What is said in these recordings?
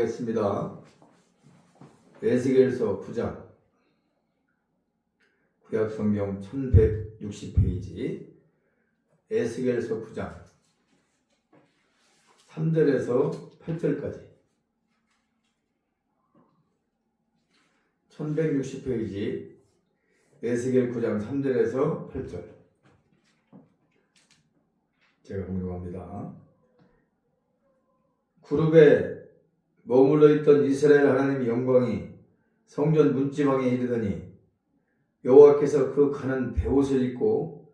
공부하겠습니다. 에스겔서 9장 구약성경 1160페이지 에스겔서 9장 3절에서 8절까지 1160페이지 에스겔 9장 3절에서 8절 제가 공독합니다. 구룹에 머물러 있던 이스라엘 하나님의 영광이 성전 문지방에 이르더니 여호와께서 그 가는 베옷을 입고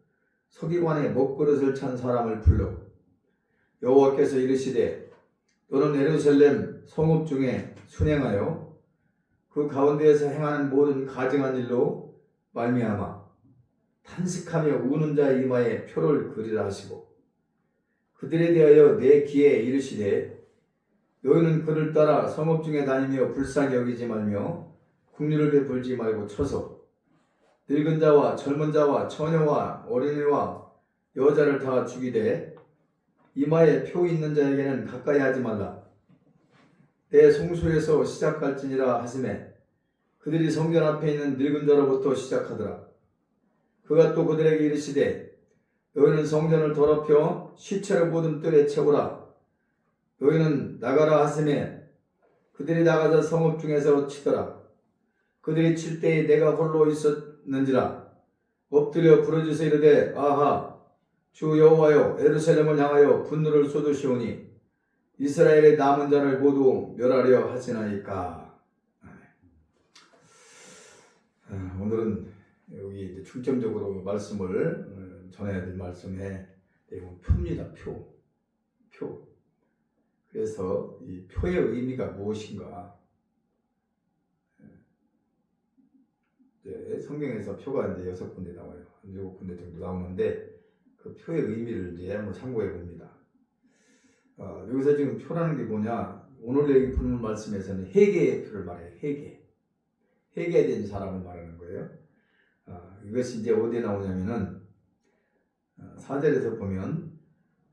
서기관에 먹그릇을 찬 사람을 불러 여호와께서 이르시되 너는 예루살렘 성읍 중에 순행하여 그 가운데에서 행하는 모든 가증한 일로 말미암아 탄식하며 우는 자의 이마에 표를 그리라 하시고 그들에 대하여 내 귀에 이르시되 너희는 그를 따라 성읍 중에 다니며 불쌍히 여기지 말며 국리를 베풀지 말고 쳐서 늙은 자와 젊은 자와 처녀와 어린이와 여자를 다 죽이되 이마에 표 있는 자에게는 가까이 하지 말라. 내 송수에서 시작할지니라 하시매 그들이 성전 앞에 있는 늙은 자로부터 시작하더라. 그가 또 그들에게 이르시되 너희는 성전을 더럽혀 시체로 모든 뜰에 채우라. 너희는 나가라 하시매 그들이 나가서 성읍 중에서 치더라. 그들이 칠 때에 내가 홀로 있었는지라. 엎드려 부르짖어 이르되 아하 주 여호와여 예루살렘을 향하여 분노를 쏟으시오니 이스라엘의 남은 자를 모두 멸하려 하시나이까. 오늘은 여기 이제 중점적으로 말씀을 전해야 될 말씀의 내용은 표입니다. 표. 그래서 이 표의 의미가 무엇인가? 성경에서 표가 이제 6군데 나와요. 7군데 정도 나오는데 그 표의 의미를 이제 한번 참고해 봅니다. 여기서 지금 표라는 게 뭐냐? 오늘 여기 본문 말씀에서는 회개의 표를 말해요. 회개된 사람을 말하는 거예요. 이것이 이제 어디에 나오냐면은 4절에서 보면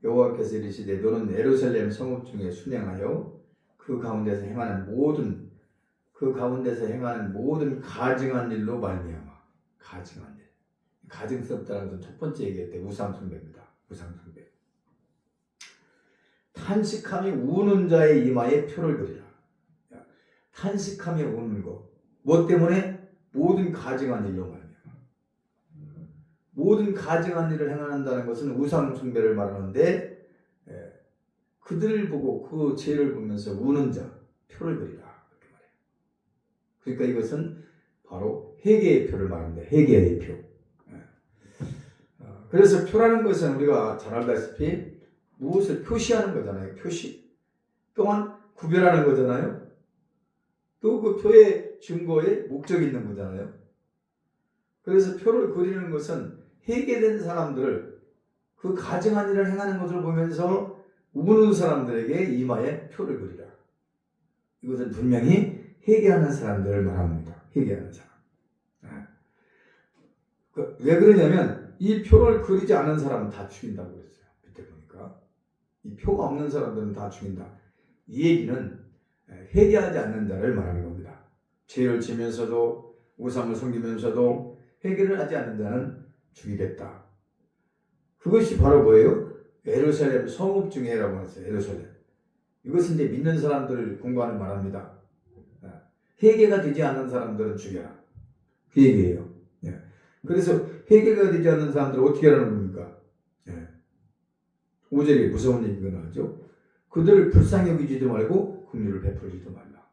여호와께서 이르시되 너는 예루살렘 성읍 중에 순행하여 그 가운데서 행하는 모든 가증한 일로 말미암아. 가증한 일. 가증스럽다는 것은 첫 번째 얘기할 때 우상숭배입니다. 우상숭배. 탄식하며 우는 자의 이마에 표를 그리라. 탄식하며 우는 것. 뭐 때문에? 모든 가증한 일로 말미암아. 모든 가증한 일을 행한다는 것은 우상숭배를 말하는데 그들을 보고 그 죄를 보면서 우는 자, 표를 그리라. 그렇게 말해요. 그러니까 이것은 바로 회개의 표를 말합니다. 회개의 표. 그래서 표라는 것은 우리가 잘 알다시피 무엇을 표시하는 거잖아요. 표시. 또한 구별하는 거잖아요. 또 그 표의 증거에 목적이 있는 거잖아요. 그래서 표를 그리는 것은 회개된 사람들을 그 가증한 일을 행하는 것을 보면서 우는 사람들에게 이마에 표를 그리라. 이것은 분명히 회개하는 사람들을 말합니다. 회개하는 사람. 왜 그러냐면 이 표를 그리지 않은 사람은 다 죽인다고 그랬어요. 밑에 보니까 이 표가 없는 사람들은 다 죽인다. 이 얘기는 회개하지 않는 자를 말하는 겁니다. 죄를 지면서도 우상을 섬기면서도 회개를 하지 않는 자는 죽이겠다. 그것이 바로 뭐예요? 예루살렘 성읍 중에라고 했어요. 예루살렘. 이것은 이제 믿는 사람들을 공부하는 말합니다. 회개가 되지 않는 사람들은 죽여라. 그 얘기예요. 그래서 회개가 되지 않는 사람들은 어떻게 하라는 겁니까? 5절에 무서운 얘기가 나오죠. 그들을 불쌍히 여기지도 말고 긍휼을 베풀지도 말라.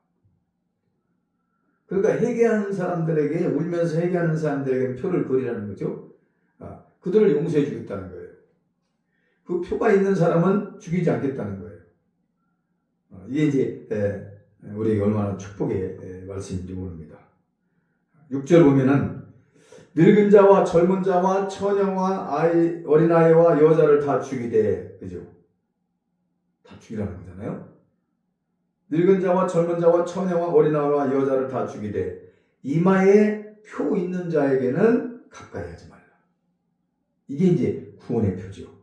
그러니까 회개하는 사람들에게 울면서 회개하는 사람들에게 표를 그리라는 거죠. 그들을 용서해 주겠다는 거예요. 그 표가 있는 사람은 죽이지 않겠다는 거예요. 이게 이제 우리에게 얼마나 축복의 말씀인지 모릅니다. 6절 보면은 늙은 자와 젊은 자와 처녀와 어린아이와 여자를 다 죽이되, 그죠? 다 죽이라는 거잖아요. 늙은 자와 젊은 자와 처녀와 어린아이와 여자를 다 죽이되 이마에 표 있는 자에게는 가까이 하지 말라. 이게 이제 구원의 표죠.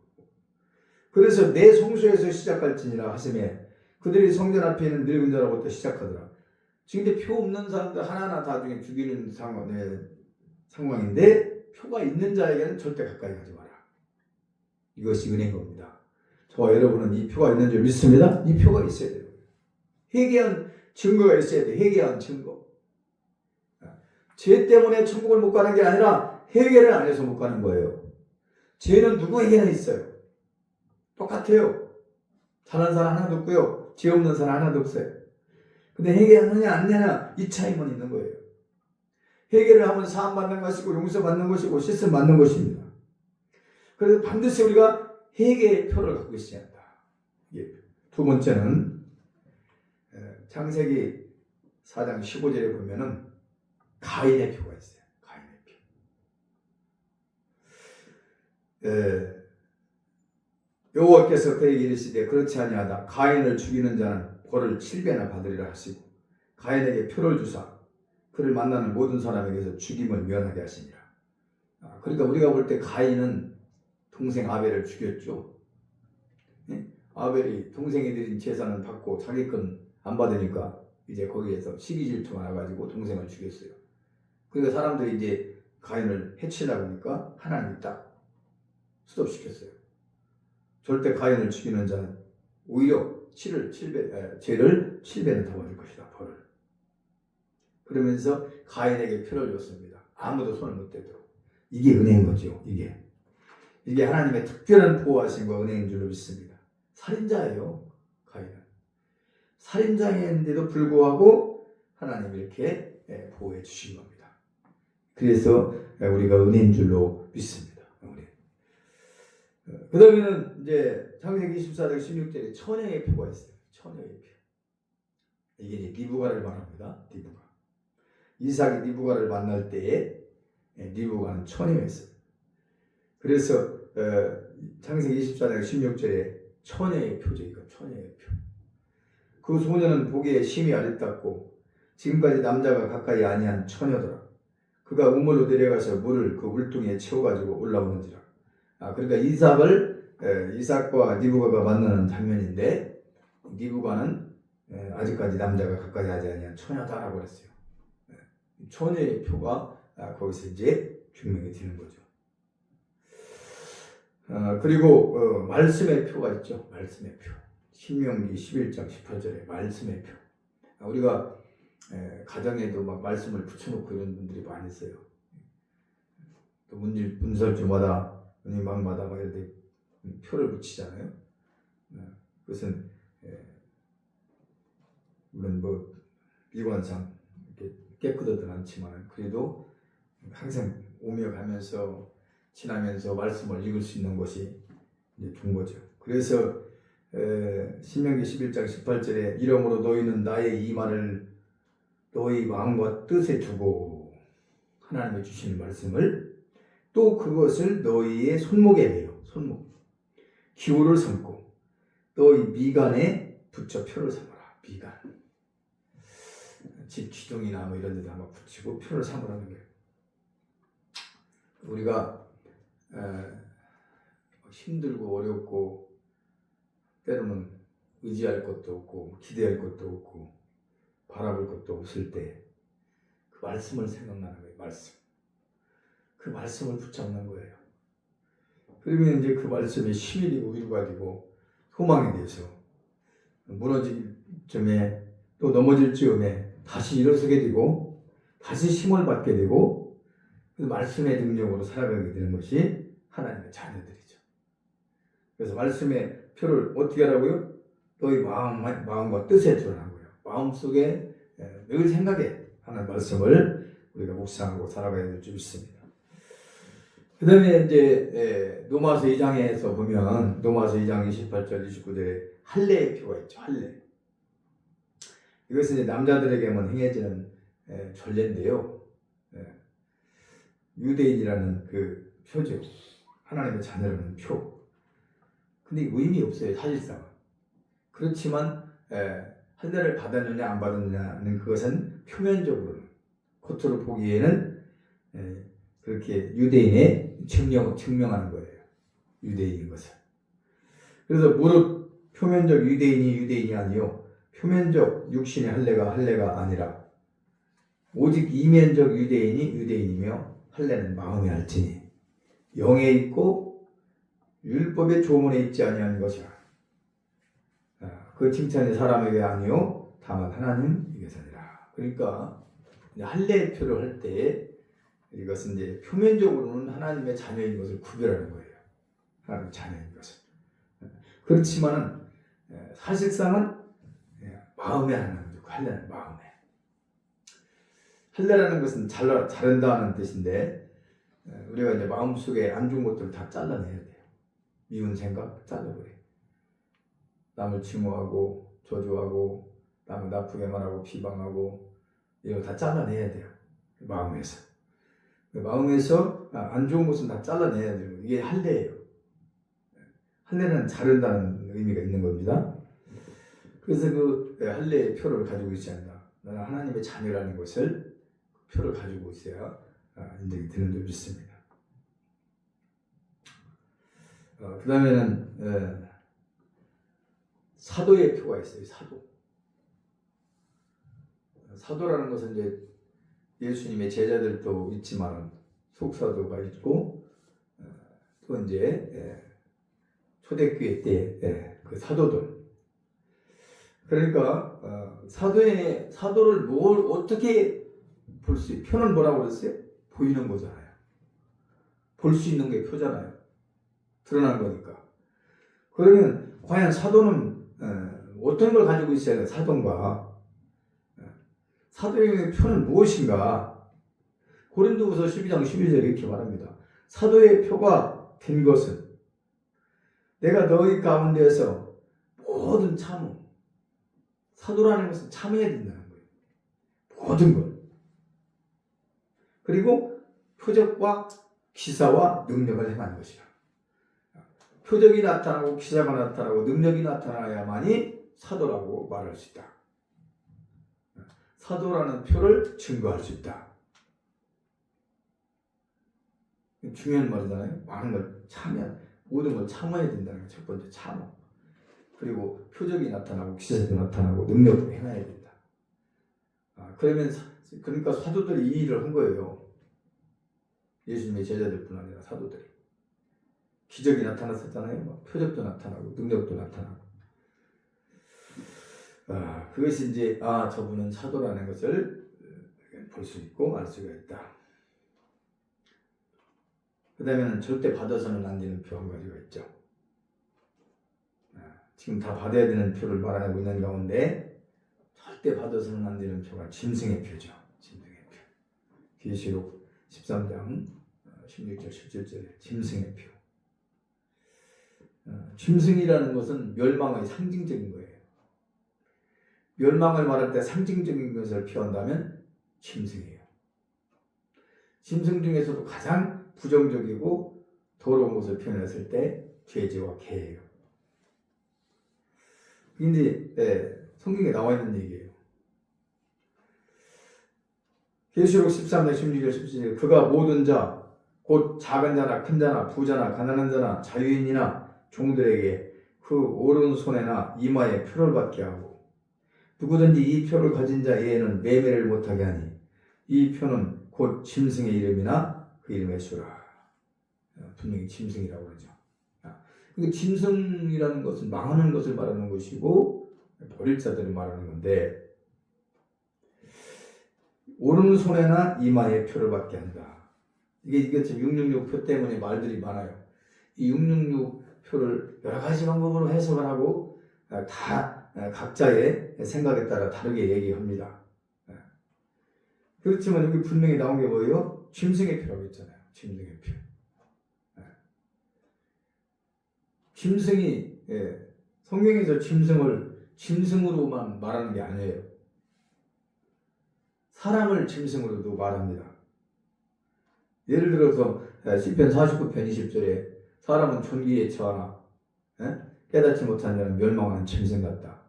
그래서 내 성소에서 시작할지니라 하시매 그들이 성전 앞에 있는 늙은 자라고 또 시작하더라. 지금 이제 표 없는 사람들 하나하나 다 중에 죽이는 상황인데 표가 있는 자에게는 절대 가까이 가지 마라. 이것이 은혜인 겁니다. 저와 여러분은 이 표가 있는 줄 믿습니다. 이 표가 있어야 돼요. 회개한 증거가 있어야 돼. 회개한 증거. 죄 때문에 천국을 못 가는 게 아니라 회개를 안 해서 못 가는 거예요. 죄는 누구에게나 있어요. 똑같아요. 잘하는 사람 하나도 없고요. 죄 없는 사람 하나도 없어요. 근데 회개하느냐 안 하느냐 이 차이만 있는 거예요. 회개를 하면 사함 받는 것이고 용서 받는 것이고 씻음 받는 것입니다. 그래서 반드시 우리가 회개의 표를 갖고 있어야 한다. 두 번째는 창세기 4장 15절에 보면은 가인의 표가 있어요. 가인의 표. 여호와께서 그에게 이르시되 그렇지 아니하다. 가인을 죽이는 자는 벌을 7배나 받으리라 하시고 가인에게 표를 주사 그를 만나는 모든 사람에게서 죽임을 면하게 하시니라. 그러니까 우리가 볼 때 가인은 동생 아벨을 죽였죠. 아벨이 동생이 드린 제사는 받고 자기 건 안 받으니까 이제 거기에서 시기 질투가 나가지고 동생을 죽였어요. 그러니까 사람들이 이제 가인을 해치려고 하니까 하나님이 딱 스톱시켰어요. 절대 가인을 죽이는 자는 오히려 죄를 7배는 더 받을 것이다. 벌을. 그러면서 가인에게 표를 줬습니다. 아무도 손을 못 대도록. 이게 은혜인 거죠. 이게 하나님의 특별한 보호하심과 은혜인 줄로 믿습니다. 살인자예요. 가인은. 살인자인데도 불구하고 하나님이 이렇게 보호해 주신 겁니다. 그래서 우리가 은혜인 줄로 믿습니다. 그 다음에는 이제 창세기 24장 16절에 처녀의 표가 있어요. 처녀의 표. 이게 이제 리브가를 말합니다. 리브가. 이삭이 리브가를 만날 때에 리브가는 처녀였어요. 그래서 창세기 24장 16절에 처녀의 표죠. 이거 처녀의 표. 그 소녀는 보기에 심히 아리따고 지금까지 남자가 가까이 아니한 처녀더라. 그가 우물로 내려가서 물을 그 물통에 채워가지고 올라오는지라. 그러니까 이삭과 리브가가 만나는 장면인데 리브가는 아직까지 남자가 가까이 하지 아니한 처녀다라고 그랬어요. 처녀의 표가 거기서 이제 증명이 되는 거죠. 그리고 말씀의 표가 있죠. 말씀의 표. 신명기 11장 18절에 말씀의 표. 우리가 가정에도 막 말씀을 붙여놓고 이런 분들이 많이 있어요. 또 문설주마다 문방마다 막 이렇게 표를 붙이잖아요. 그것은 물론 뭐 미관상 이렇게 깨끗하진 않지만 그래도 항상 오며 가면서 지나면서 말씀을 읽을 수 있는 것이 이제 좋은 거죠. 그래서 신명기 11장 18절에 이러므로 너희는 나의 이 말을 너희 마음과 뜻에 두고 하나님이 주시는 말씀을 또 그것을 너희의 손목에 매요. 손목. 기호를 삼고 너희 미간에 붙여 표를 삼아라. 미간. 집 기둥이나 뭐 이런 데다 한번 붙이고 표를 삼으라는 거예요. 우리가 힘들고 어렵고 때로는 의지할 것도 없고 기대할 것도 없고 바라볼 것도 없을 때 그 말씀을 생각나는 거예요. 말씀. 그 말씀을 붙잡는 거예요. 그러면 이제 그 말씀이 힘이 되고 위로가 되고 소망이 돼서 무너질 쯤에 또 넘어질 즈음에 다시 일어서게 되고 다시 힘을 받게 되고 그 말씀의 능력으로 살아가게 되는 것이 하나님의 자녀들이죠. 그래서 말씀의 표를 어떻게 하라고요? 너희 마음과 뜻에 두라고요. 마음속에 늘 생각에 하는 말씀을 우리가 묵상하고 살아가야 될 줄 믿습니다. 그 다음에 이제 로마서 2장에서 보면 로마서 2장 28절 29절에 할례의 표가 있죠. 할례. 이것은 이제 남자들에게만 행해지는 전례인데요. 유대인이라는 그 표죠. 하나님의 자녀라는 표. 근데 의미 없어요. 사실상. 그렇지만 할례를 받았느냐 안 받았느냐는 그것은 표면적으로는 겉으로 보기에는 그렇게 유대인의 증명하는 거예요. 유대인인 것을. 그래서 무릇 표면적 유대인이 아니요 표면적 육신의 할례가 아니라 오직 이면적 유대인이며 할례는 마음에 할지니 영에 있고 율법의 조문에 있지 아니하는 것이라. 그 칭찬이 사람에게 아니요 다만 하나님에게서니라. 그러니까 할례 표를 할 때 이것은 이제 표면적으로는 하나님의 자녀인 것을 구별하는 거예요. 하나님의 자녀인 것을. 그렇지만은 사실상은 마음에 하는 거죠. 할례는 마음에. 할례라는 것은 자른다는 뜻인데 우리가 이제 마음속에 안 좋은 것들을 다 잘라내야 돼요. 미운 생각 잘라버려. 남을 증오하고 저주하고 남을 나쁘게 말하고 비방하고 이거 다 잘라내야 돼요. 마음에서 안 좋은 것은 다 잘라내야 돼요. 이게 할례예요. 할례는 자른다는 의미가 있는 겁니다. 그래서 그 할례의 표를 가지고 있어야 한다. 나는 하나님의 자녀라는 것을 표를 가지고 있어야 인정이 되는 줄 믿습니다. 그 다음에는 사도의 표가 있어요. 사도라는 것은 이제 예수님의 제자들도 있지만 속사도가 있고 또 이제 초대교회 때 그 사도들. 그러니까 사도를 어떻게 볼 수 있어요? 표는 뭐라고 그랬어요? 보이는 거잖아요. 볼 수 있는 게 표잖아요. 드러난 거니까. 그러면 과연 사도는 어떤 걸 가지고 있어야 돼요? 사도의 표는 무엇인가? 고린도후서 12장 12절에 이렇게 말합니다. 사도의 표가 된 것은 내가 너희 가운데에서 모든 참음, 사도라는 것은 참여해야 된다는 거예요. 모든 걸. 그리고 표적과 기사와 능력을 행한 것이라. 표적이 나타나고 기사가 나타나고 능력이 나타나야만이 사도라고 말할 수 있다. 사도라는 표를 증거할 수 있다. 중요한 말이잖아요. 많은 걸 모든 걸 참아야 된다는 게 첫 번째 참어. 그리고 표적이 나타나고 기사도 나타나고 능력도 행해야 된다. 그러니까 사도들이 이 일을 한 거예요. 예수님의 제자들뿐 아니라 사도들이. 기적이 나타났었잖아요. 표적도 나타나고 능력도 나타나고. 그것이 이제 저분은 사도라는 것을 볼 수 있고 알 수가 있다. 그 다음에는 절대 받아서는 안 되는 표 한 가지가 있죠. 지금 다 받아야 되는 표를 말하고 있는 가운데 절대 받아서는 안 되는 표가 짐승의 표죠. 짐승의 표. 계시록 13장 16절 17절에 짐승의 표. 짐승이라는 것은 멸망의 상징적인 거예요. 멸망을 말할 때 상징적인 것을 표현한다면 짐승이에요. 짐승 중에서도 가장 부정적이고 더러운 것을 표현했을 때 돼지와 개예요. 근데 성경에 나와 있는 얘기예요. 계시록 13장 16절 17절 그가 모든 자 곧 작은 자나 큰 자나 부자나 가난한 자나 자유인이나 종들에게 그 오른손에나 이마에 표를 받게 하고 누구든지 이 표를 가진 자 외에는 매매를 못하게 하니 이 표는 곧 짐승의 이름이나 그 이름의 수라. 분명히 짐승이라고 그러죠. 그러니까 짐승이라는 것은 망하는 것을 말하는 것이고 버릴 자들을 말하는 건데 오른손에나 이마에 표를 받게 한다. 이게 지금 666표 때문에 말들이 많아요. 이 666표를 여러 가지 방법으로 해석을 하고 다 각자의 생각에 따라 다르게 얘기합니다. 그렇지만 여기 분명히 나온 게 뭐예요? 짐승의 표라고 했잖아요. 짐승의 표. 짐승이 성경에서 짐승을 짐승으로만 말하는 게 아니에요. 사람을 짐승으로도 말합니다. 예를 들어서 시편 49편 20절에 사람은 존귀에 처하나 깨닫지 못하는 자는 멸망하는 짐승 같다.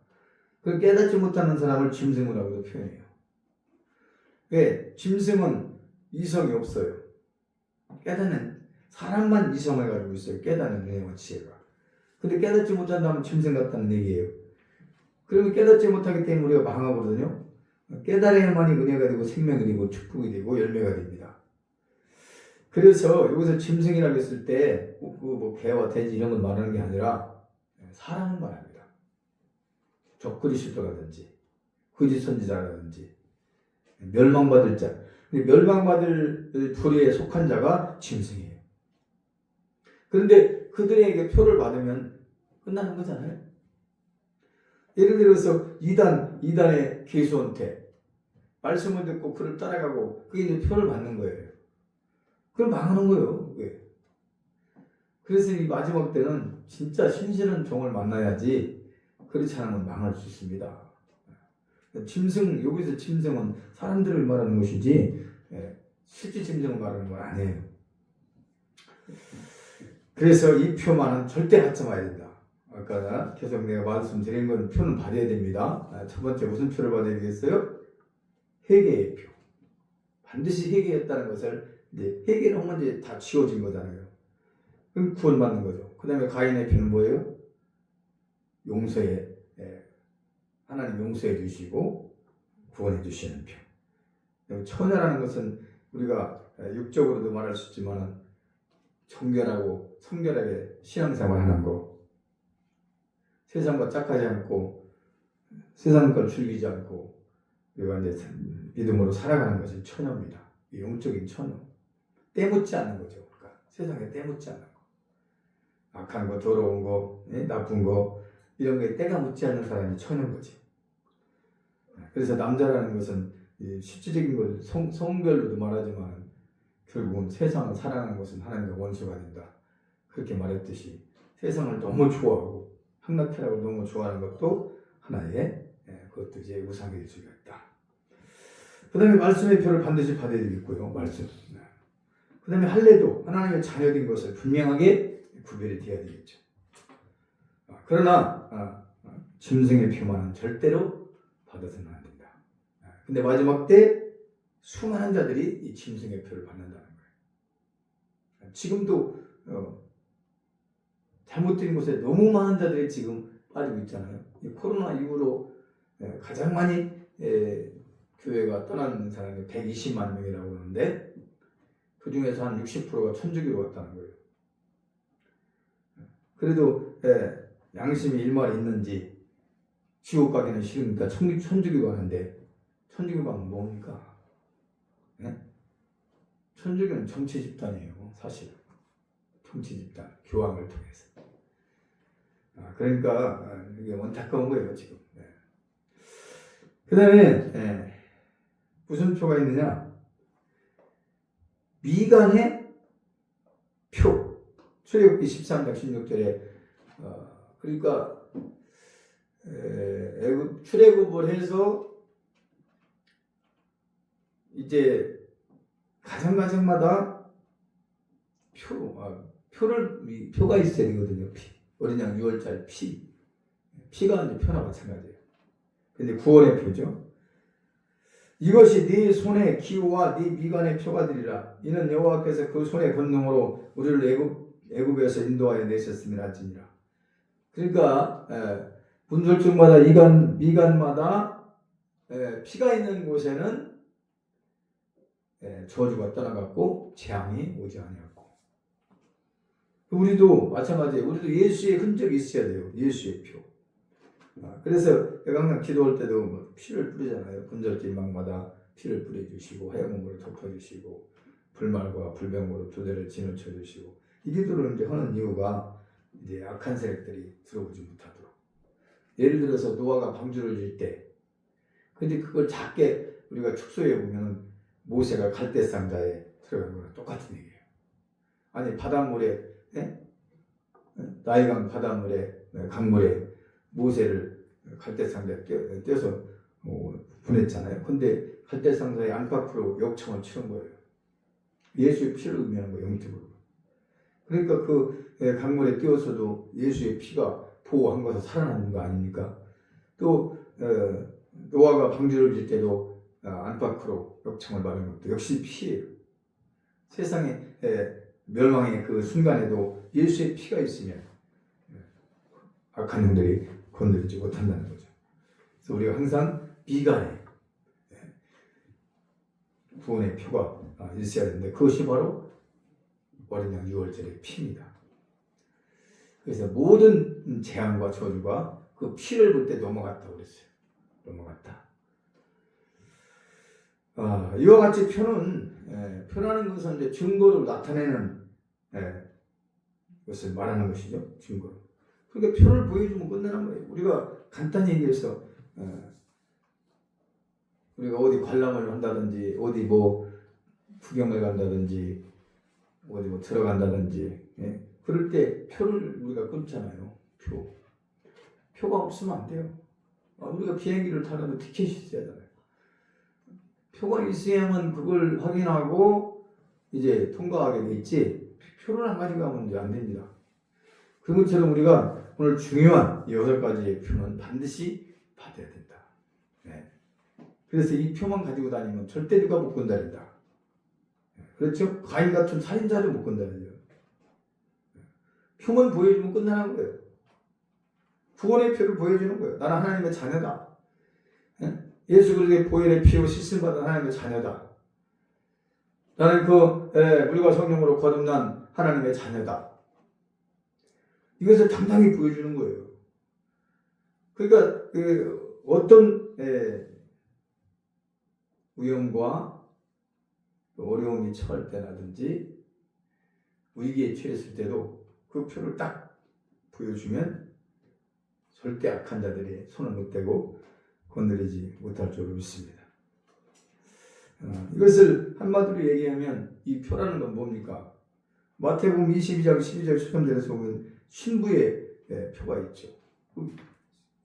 그 깨닫지 못하는 사람을 짐승이라고도 표현해요. 왜? 짐승은 이성이 없어요. 깨닫는 사람만 이성을 가지고 있어요. 깨닫는 은혜와 지혜가. 근데 깨닫지 못한다면 짐승 같다는 얘기예요. 그러면 깨닫지 못하기 때문에 우리가 망하거든요. 깨달아야만이 은혜가 되고 생명이 되고 축복이 되고 열매가 됩니다. 그래서 여기서 짐승이라고 했을 때 뭐 개와 돼지 이런 걸 말하는 게 아니라 사람을 말합니다. 적그리스도라든지 거짓 선지자라든지 멸망받을 자. 멸망받을 부류에 속한 자가 짐승이에요. 그런데 그들에게 표를 받으면 끝나는 거잖아요. 예를 들어서 이단의 개수한테 말씀을 듣고 그를 따라가고 그게 이제 표를 받는 거예요. 그럼 망하는 거예요. 왜? 그래서 이 마지막 때는 진짜 신실한 종을 만나야지 그렇지 않으면 망할 수 있습니다. 짐승, 여기서 짐승은 사람들을 말하는 것이지 실제 짐승을 말하는 건 아니에요. 그래서 이 표만은 절대 갖지 마야 된다. 아까 계속 내가 말씀드린 건 표는 받아야 됩니다. 첫 번째 무슨 표를 받아야 되겠어요? 회개의 표. 반드시 회개했다는 것을 이제 회개를 하면 이제 다 지워진 거잖아요. 그럼 구원받는 거죠. 그 다음에 가인의 표는 뭐예요? 용서에 하나님 용서해 주시고 구원해 주시는 표. 처녀라는 것은 우리가 육적으로도 말할 수 있지만 정결하고 성결하게 신앙생활 하는 거, 세상과 짝하지 않고 세상 걸 즐기지 않고 우리가 이제 믿음으로 살아가는 것이 처녀입니다. 영적인 처녀. 때묻지 않는 거죠. 그러니까 세상에 때묻지 않는 거. 악한 거, 더러운 거, 나쁜 거 이런 게 때가 묻지 않는 사람이 처녀인 거지. 그래서 남자라는 것은 실질적인 것, 성별로도 말하지만 결국은 세상을 사랑하는 것은 하나님과 원수가 된다. 그렇게 말했듯이 세상을 너무 좋아하고 향락회락을 너무 좋아하는 것도 하나의 그것도 이제 우상이 될 수가 있다. 그 다음에 말씀의 표를 반드시 받아야 되겠고요. 말씀. 그 다음에 할례도 하나님의 자녀된 것을 분명하게 구별이 되어야 되겠죠. 그러나 짐승의 표만은 절대로 받아서는 안 된다. 근데 마지막 때 수많은 자들이 이 짐승의 표를 받는다는 거예요. 지금도 잘못된 곳에 너무 많은 자들이 지금 빠지고 있잖아요. 이 코로나 이후로 가장 많이 교회가 떠나는 사람이 120만 명이라고 그러는데 그 중에서 한 60%가 천주교로 갔다는 거예요. 그래도 양심이 일말에 있는지 지옥 가기는 싫으니까 천주교 가는데 천주교 가면 뭡니까? 천주교는 정치 집단이에요. 사실 정치 집단 교황을 통해서. 그러니까 이게 안타까운 거예요 지금. 그 다음에 무슨 표가 있느냐? 미간의 표. 출애굽기 13장 16절에 그러니까 출애굽을 해서 이제 가정마다 표가 있어야 되거든요. 어린 양 6월달 피가 이제 표나 마찬가지예요. 근데 구원의 표죠. 이것이 네 손의 기호와 네 미간의 표가 되리라. 이는 여호와께서 그 손의 권능으로 우리를 애굽에서 인도하여 내셨음이라 할지니라. 그러니까 분설중마다 미간마다 피가 있는 곳에는 저주가 떠나갔고 재앙이 오지 아니었고, 우리도 마찬가지예요. 우리도 예수의 흔적이 있어야 돼요. 예수의 표. 그래서 내가 항상 기도할 때도 피를 뿌리잖아요. 분절길망마다 피를 뿌려주시고 화염물을 덮어주시고 불말과 불병으로 두 대를 진을 쳐주시고, 이 기도를 이제 하는 이유가 이제 악한 세력들이 들어오지 못하도록. 예를 들어서 노아가 방주를 질 때, 근데 그걸 작게 우리가 축소해 보면 모세가 갈대 상자에 들어간 거랑 똑같은 얘기예요. 아니 바닷물에 나일강 바닷물에 강물에 모세를 갈대 상자에 떼서 보냈잖아요. 근데 갈대 상자의 안팎으로 역청을 치는 거예요. 예수의 피를 의미하는 거예요. 영적으로. 그러니까 그 강물에 띄어서도 예수의 피가 보호한 것을 살아남는 거 아닙니까? 또 노아가 방주를 질 때도 안팎으로 역청을 받은 것도 역시 피예요. 세상의 멸망의 그 순간에도 예수의 피가 있으면 악한 영들이 건드리지 못한다는 거죠. 그래서 우리가 항상 미간에 구원의 표가 있어야 되는데 그것이 바로 어린 양 유월절의 피입니다. 그래서 모든 재앙과 저주가 그 피를 볼 때 넘어갔다고 그랬어요. 넘어갔다. 이와 같이 표라는 것은 이제 증거로 나타내는 것을 말하는 것이죠. 증거로. 그러니까 표를 보여주면 끝나는 거예요. 우리가 간단히 얘기해서 우리가 어디 관람을 한다든지 어디 뭐 구경을 간다든지 어디 뭐 들어간다든지 그럴 때 표를 우리가 끊잖아요. 표가 없으면 안 돼요. 우리가 비행기를 타려면 티켓이 있어야 하잖아요. 표가 있어야만 그걸 확인하고 이제 통과하게 돼 있지 표를 안 가지고 가면 이제 안 됩니다. 그런 것처럼 우리가 오늘 중요한 6가지의 표는 반드시 받아야 된다. 그래서 이 표만 가지고 다니면 절대 누가 못 건드린다. 그렇죠? 가인 같은 살인자도 못 건드려요. 표만 보여주면 끝나는 거예요. 구원의 표를 보여주는 거예요. 나는 하나님의 자녀다. 예수 그리스도의 보혈의 피로 씻음받은 하나님의 자녀다. 나는 물과 성령으로 거듭난 하나님의 자녀다. 이것을 당당히 보여주는 거예요. 그러니까 어떤 위험과 어려움이 처할 때라든지 위기에 처했을 때도 그 표를 딱 보여주면 절대 악한 자들이 손을 못 대고 건드리지 못할 줄로 믿습니다. 이것을 한마디로 얘기하면 이 표라는 건 뭡니까? 마태복음 22장 12절 13절에서 보면 신부의 표가 있죠.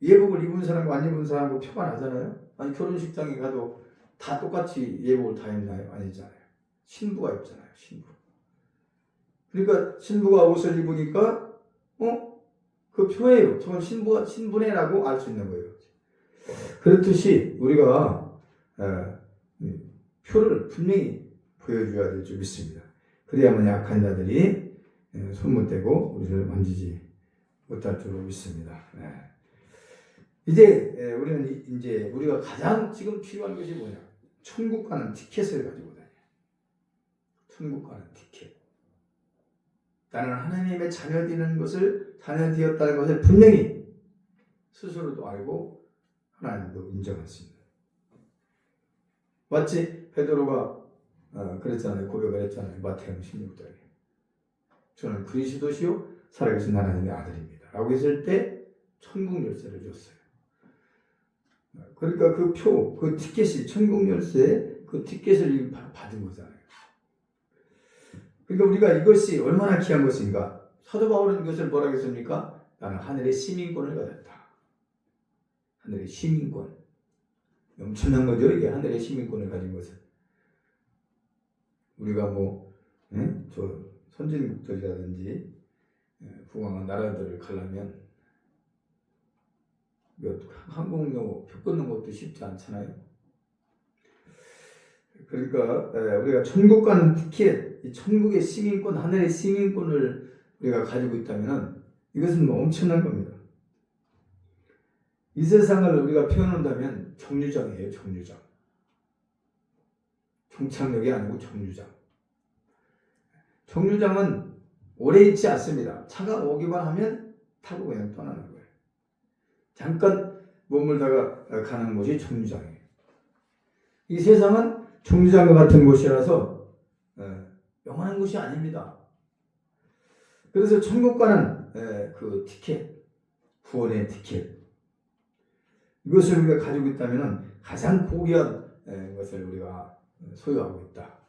예복을 입은 사람과 안 입은 사람과 표가 나잖아요. 아니 결혼식장에 가도 다 똑같이 예복을 다 입나요? 아니잖아요. 신부가 입잖아요. 신부. 그러니까 신부가 옷을 입으니까 그 표예요. 저건 신부네라고 알 수 있는 거예요. 그렇듯이 우리가 표를 분명히 보여줘야 될 줄 믿습니다. 그래야만 약한 자들이 손 못 대고 우리를 만지지 못할 줄로 믿습니다. 이제 우리가 가장 지금 필요한 것이 뭐냐? 천국 가는 티켓을 가지고 다녀요. 천국 가는 티켓. 나는 하나님의 자녀 되는 것을 자녀 되었다는 것을 분명히 스스로도 알고 하나님도 인정할 수 있는. 마치 베드로가 그랬잖아요. 고백을 했잖아요. 마태복음 16장에. 저는 그리스도시요 살아계신 하나님의 아들입니다. 라고 했을 때 천국 열쇠를 줬어요. 그러니까 그 티켓이 천국 열쇠 그 티켓을 받은 거잖아요. 그러니까 우리가 이것이 얼마나 귀한 것인가. 사도 바울은 이것을 뭐라고 했습니까? 나는 하늘의 시민권을 가졌다. 하늘의 시민권. 엄청난 거죠. 이게 하늘의 시민권을 가진 것은. 우리가 저 선진국들이라든지 부강한 나라들을 가려면 항공료 표 끊는 것도 쉽지 않잖아요. 그러니까 우리가 천국 가는 티켓, 이 천국의 시민권, 하늘의 시민권을 우리가 가지고 있다면 이것은 엄청난 겁니다. 이 세상을 우리가 표현한다면 정류장이에요. 정류장. 종착역이 아니고 정류장. 정류장은 오래 있지 않습니다. 차가 오기만 하면 타고 그냥 떠나는 거예요. 잠깐 머물다가 가는 곳이 정류장이에요. 이 세상은 정류장과 같은 곳이라서 영원한 곳이 아닙니다. 그래서 천국 가는 그 티켓, 구원의 티켓, 이것을 우리가 가지고 있다면 가장 고귀한 것을 우리가 소유하고 있다.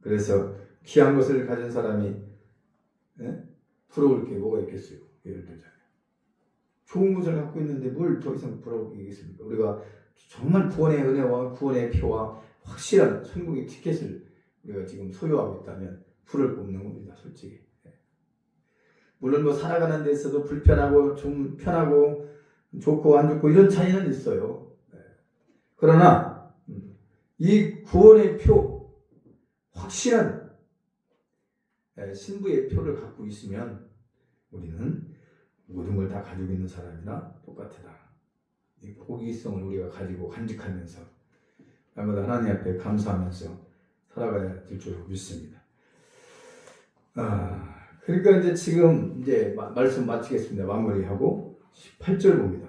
그래서 귀한 것을 가진 사람이 부러울 게 뭐가 있겠어요? 예를 들자면 좋은 것을 갖고 있는데 뭘 더 이상 부러울 게 있겠습니까? 우리가 정말 구원의 은혜와 구원의 표와 확실한 천국의 티켓을 우리가 지금 소유하고 있다면 불을 꼽는 겁니다. 솔직히. 물론 살아가는 데 있어도 불편하고 좀 편하고 좋고 안 좋고 이런 차이는 있어요. 그러나 이 구원의 표, 확실한 신부의 표를 갖고 있으면 우리는 모든 걸 다 가지고 있는 사람이나 똑같다. 이 호기성을 우리가 가지고 간직하면서 날마다 하나님 앞에 감사하면서 살아가야 될 줄 믿습니다. 그러니까 이제 지금 이제 말씀 마치겠습니다. 마무리하고 18절 봅니다.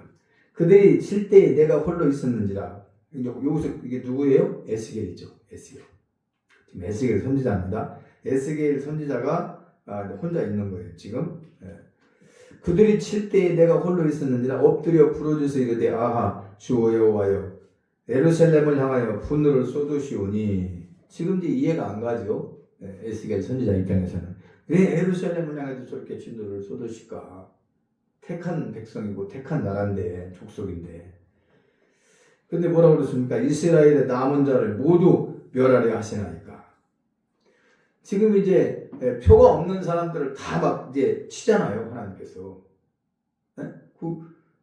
그들이 칠 때에 내가 홀로 있었는지라. 여기서 이게 누구예요? 에스겔이죠. 에스겔. 지금 에스겔 선지자입니다. 에스겔 선지자가 혼자 있는 거예요. 지금. 그들이 칠 때에 내가 홀로 있었는지라 엎드려 부르짖어 이르되 아하 주 여호와여 예루살렘을 향하여 분노를 쏟으시오니. 지금 이제 이해가 안 가죠. 에스겔 선지자 입장에서는 왜 예루살렘을 향해서 저렇게 진노를 쏟으실까? 택한 백성이고 택한 나라인데, 족속인데. 근데 뭐라고 그랬습니까? 이스라엘의 남은 자를 모두 멸하려 하시나이까. 지금 이제 표가 없는 사람들을 다 막 이제 치잖아요, 하나님께서.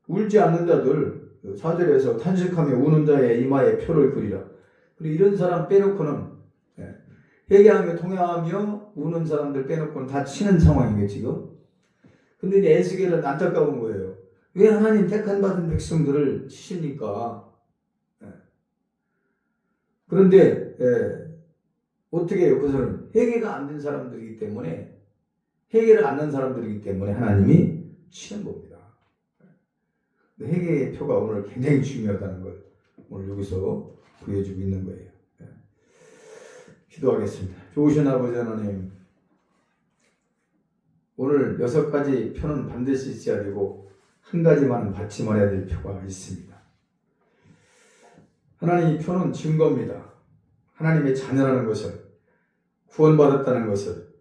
울지 않는 자들, 4절에서 탄식하며 우는 자의 이마에 표를 그리라. 그리고 이런 사람 빼놓고는, 회개하며 통회하며 우는 사람들 빼놓고는 다 치는 상황이에요, 지금. 근데 이제 에스겔은 안타까운 거예요. 왜 하나님 택한 받은 백성들을 치십니까? 그런데 어떻게 해요? 그것은 회개가 안 된 사람들이기 때문에, 회개를 안 한 사람들이기 때문에 하나님이 치는 겁니다. 회개의 표가 오늘 굉장히 중요하다는 걸 오늘 여기서 보여주고 있는 거예요. 기도하겠습니다. 좋으신 아버지 하나님, 오늘 6가지 표는 반드시 있어야 되고 한 가지만은 받지 말아야 될 표가 있습니다. 하나님, 이 표는 증거입니다. 하나님의 자녀라는 것을, 구원받았다는 것을,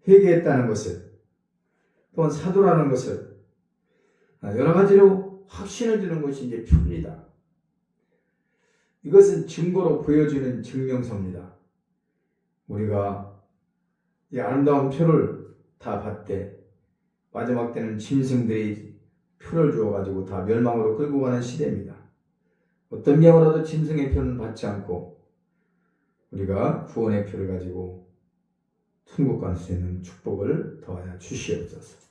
회개했다는 것을, 또한 사도라는 것을 여러 가지로 확신을 주는 것이 이제 표입니다. 이것은 증거로 보여주는 증명서입니다. 우리가 이 아름다운 표를 다 받되 마지막 때는 짐승들이 표를 주어가지고 다 멸망으로 끌고 가는 시대입니다. 어떤 경우라도 짐승의 표는 받지 않고 우리가 구원의 표를 가지고 천국 갈 수 있는 축복을 더하여 주시옵소서.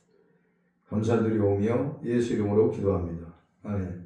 감사드리오며 예수 이름으로 기도합니다. 아멘.